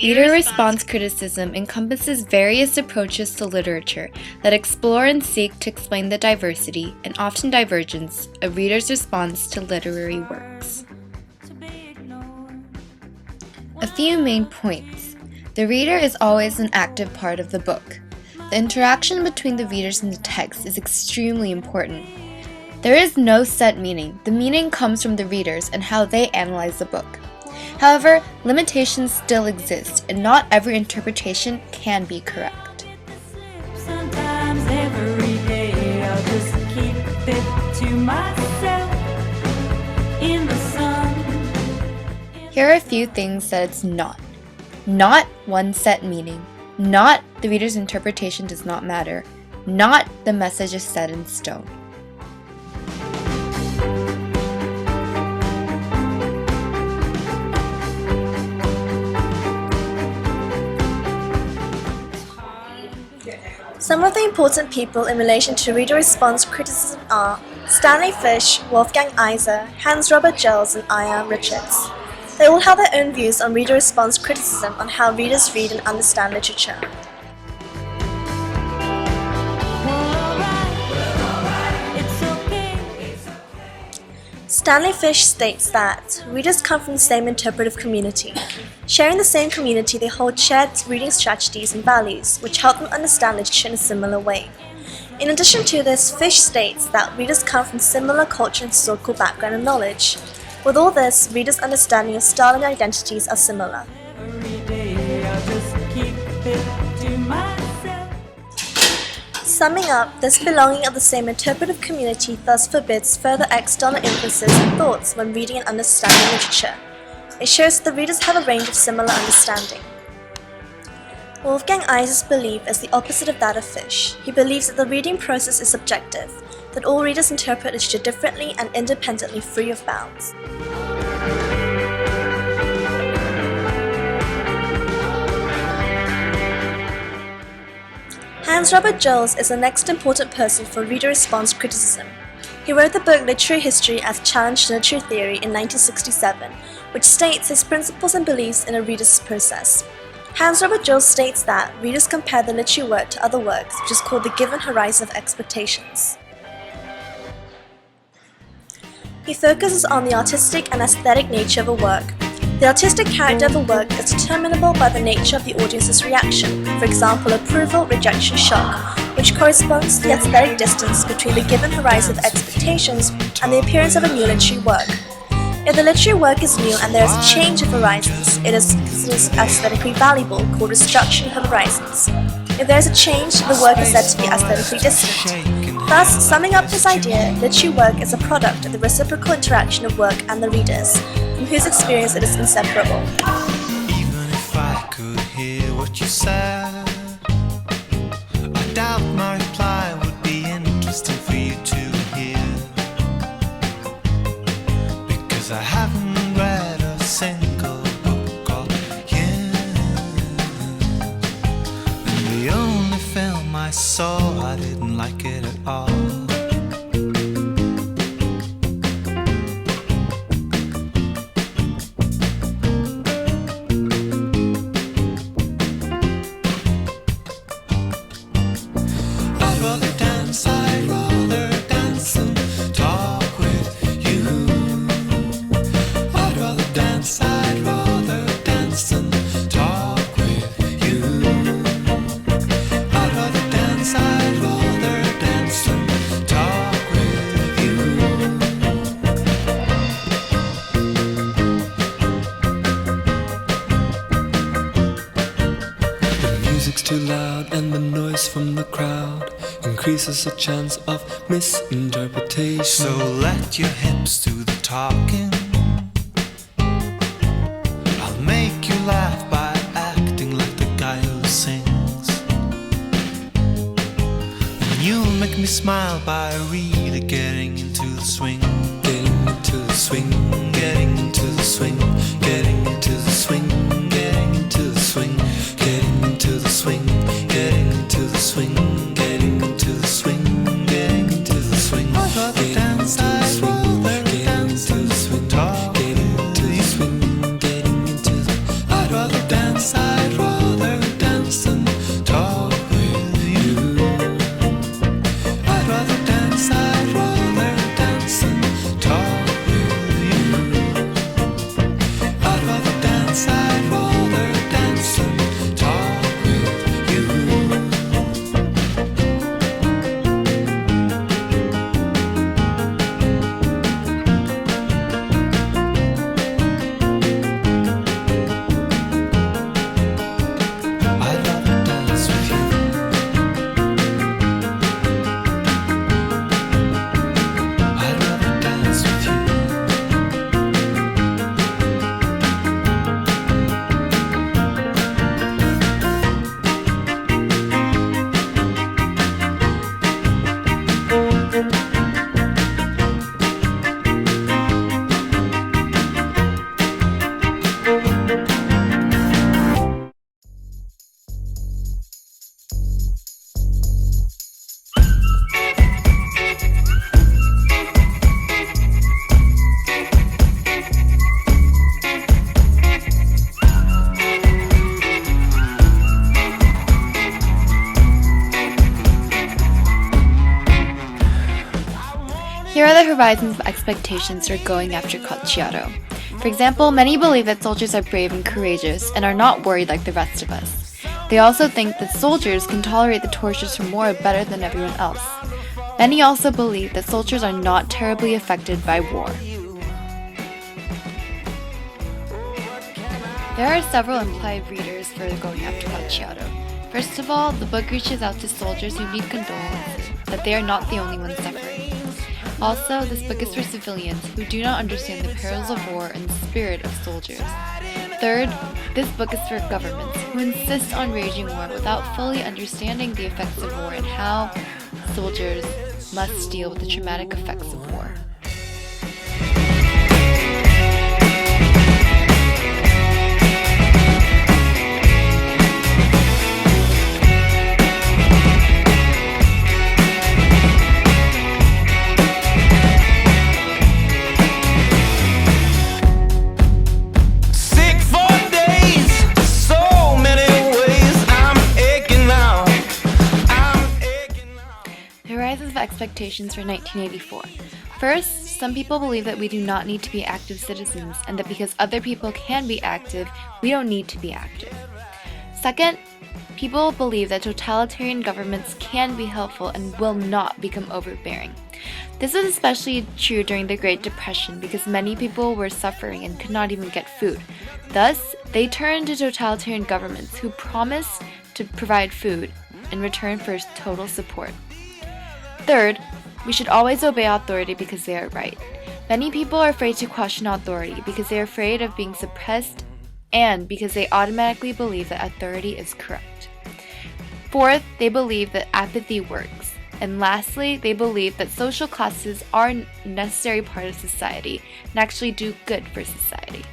Reader response criticism encompasses various approaches to literature that explore and seek to explain the diversity and often divergence of readers' response to literary works. A few main points. The reader is always an active part of the book. The interaction between the readers and the text is extremely important. There is no set meaning. The meaning comes from the readers and how they analyze the book. However, limitations still exist, and not every interpretation can be correct. Sometimes every day I'll just keep it to myself in the sun. Here are a few things that it's not. Not one set meaning. Not the reader's interpretation does not matter. Not the message is set in stone. Some of the important people in relation to reader response criticism are Stanley Fish, Wolfgang Iser, Hans Robert Gilles, and Ian Richards. They all have their own views on reader response criticism on how readers read and understand literature. Stanley Fish states that readers come from the same interpretive community. Sharing the same community, they hold shared reading strategies and values, which help them understand literature in a similar way. In addition to this, Fish states that readers come from similar culture and historical background and knowledge. With all this, readers' understanding of style and identities are similar. Summing up, this belonging of the same interpretive community thus forbids further external influences and thoughts when reading and understanding literature. It shows that the readers have a range of similar understanding. Wolfgang Iser's belief is the opposite of that of Fish. He believes that the reading process is subjective, that all readers interpret literature differently and independently, free of bounds. Hans Robert Gilles is the next important person for reader response criticism. He wrote the book Literary History as a Challenge to Literary Theory in 1967, which states his principles and beliefs in a reader's process. Hans Robert Gilles states that readers compare the literary work to other works, which is called the given horizon of expectations. He focuses on the artistic and aesthetic nature of a work. The artistic character of a work is determinable by the nature of the audience's reaction, for example, approval, rejection, shock, which corresponds to the aesthetic distance between the given horizon of expectations and the appearance of a new literary work. If the literary work is new and there is a change of horizons, it is considered aesthetically valuable, called destruction of horizons. If there is a change, the work is said to be aesthetically distant. Thus, summing up this idea, literary work is a product of the reciprocal interaction of work and the readers, from whose experience it is inseparable. Even if I could hear what you said, I doubt my reply would be interesting for you to hear, because I haven't read a single book of yours, and the only film I saw, I didn't like it at all. Too loud and the noise from the crowd increases the chance of misinterpretation. So let your hips do the talking. I'll make you laugh by acting like the guy who sings, and you'll make me smile by really getting into the swing. Getting into the swing, getting into the swing, getting into the swing, getting into the swing, getting into the swing, getting into the swing, getting into the swing, getting into the swing, getting into the swing, getting into the swing, getting into the swing, getting into the. I'd rather dance. Here are the horizons of expectations for going after Cacciato. For example, many believe that soldiers are brave and courageous and are not worried like the rest of us. They also think that soldiers can tolerate the tortures from war better than everyone else. Many also believe that soldiers are not terribly affected by war. There are several implied readers for Going After Cacciato. First of all, the book reaches out to soldiers who need condolences, that they are not the only ones suffering. Also, this book is for civilians who do not understand the perils of war and the spirit of soldiers. Third, this book is for governments who insist on waging war without fully understanding the effects of war and how soldiers must deal with the traumatic effects of war. Of expectations for 1984. First, some people believe that we do not need to be active citizens and that because other people can be active, we don't need to be active. Second, people believe that totalitarian governments can be helpful and will not become overbearing. This was especially true during the Great Depression because many people were suffering and could not even get food. Thus, they turned to totalitarian governments who promised to provide food in return for total support. Third, we should always obey authority because they are right. Many people are afraid to question authority because they are afraid of being suppressed and because they automatically believe that authority is correct. Fourth, they believe that apathy works. And lastly, they believe that social classes are a necessary part of society and actually do good for society.